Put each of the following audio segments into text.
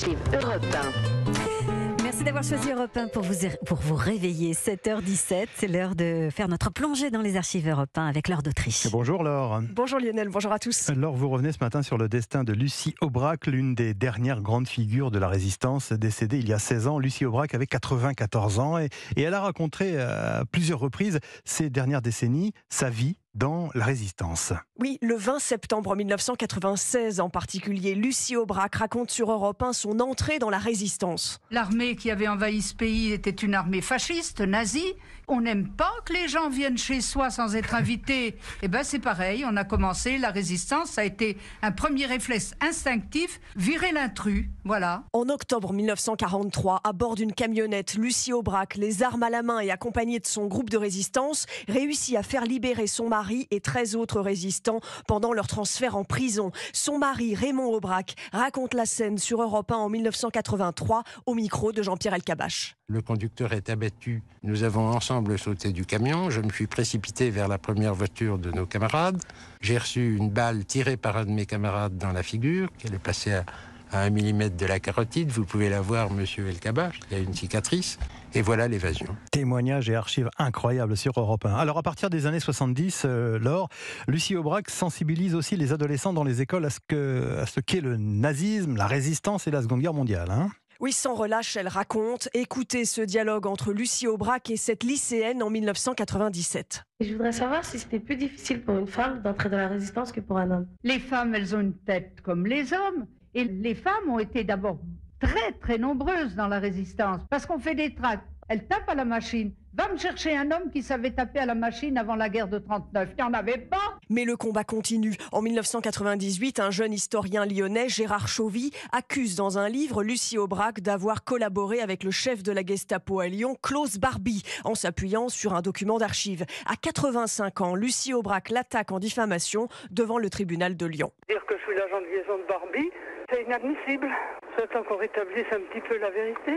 archives Europe 1. Merci d'avoir choisi Europe 1 pour vous réveiller. 7h17, c'est l'heure de faire notre plongée dans les archives Europe 1 avec Laure d'Autriche. Bonjour Laure. Bonjour Lionel, bonjour à tous. Laure, vous revenez ce matin sur le destin de Lucie Aubrac, l'une des dernières grandes figures de la résistance, décédée il y a 16 ans. Lucie Aubrac avait 94 ans et elle a raconté à plusieurs reprises ces dernières décennies sa vie dans la résistance. Oui, le 20 septembre 1996 en particulier, Lucie Aubrac raconte sur Europe 1 son entrée dans la résistance. L'armée qui avait envahi ce pays était une armée fasciste, nazie. On n'aime pas que les gens viennent chez soi sans être invités. Eh bien c'est pareil, on a commencé la résistance, ça a été un premier réflexe instinctif, virer l'intrus, voilà. En octobre 1943, à bord d'une camionnette, Lucie Aubrac, les armes à la main et accompagnée de son groupe de résistance, réussit à faire libérer son mari et 13 autres résistants pendant leur transfert en prison. Son mari, Raymond Aubrac, raconte la scène sur Europe 1 en 1983 au micro de Jean-Pierre Elkabbach. Le conducteur est abattu. Nous avons ensemble sauté du camion. Je me suis précipité vers la première voiture de nos camarades. J'ai reçu une balle tirée par un de mes camarades dans la figure, qui est passée à 1 mm de la carotide. Vous pouvez la voir, monsieur Elkabbach, il y a une cicatrice. Et voilà l'évasion. Témoignages et archives incroyables sur Europe 1. Alors à partir des années 70, Laure, Lucie Aubrac sensibilise aussi les adolescents dans les écoles à ce qu'est le nazisme, la résistance et la Seconde Guerre mondiale. Oui, sans relâche, elle raconte. Écoutez ce dialogue entre Lucie Aubrac et cette lycéenne en 1997. Je voudrais savoir si c'était plus difficile pour une femme d'entrer dans la résistance que pour un homme. Les femmes, elles ont une tête comme les hommes. Et les femmes ont été d'abord très très nombreuses dans la résistance. Parce qu'on fait des tracts. Elles tapent à la machine. Va me chercher un homme qui savait taper à la machine avant la guerre de 39. Il n'y en avait pas. Mais le combat continue. En 1998, un jeune historien lyonnais, Gérard Chauvy, accuse dans un livre Lucie Aubrac d'avoir collaboré avec le chef de la Gestapo à Lyon, Klaus Barbie, en s'appuyant sur un document d'archives. À 85 ans, Lucie Aubrac l'attaque en diffamation devant le tribunal de Lyon. Dire que je suis l'agent de liaison de Barbie, c'est inadmissible. J'attends qu'on rétablisse un petit peu la vérité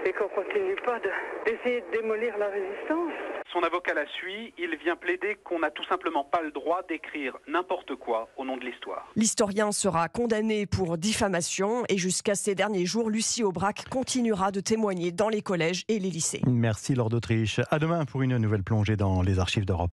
et qu'on continue pas d'essayer de démolir la résistance. Son avocat la suit, il vient plaider qu'on n'a tout simplement pas le droit d'écrire n'importe quoi au nom de l'histoire. L'historien sera condamné pour diffamation et jusqu'à ces derniers jours, Lucie Aubrac continuera de témoigner dans les collèges et les lycées. Merci Laure d'Autriche. À demain pour une nouvelle plongée dans les archives d'Europe 1.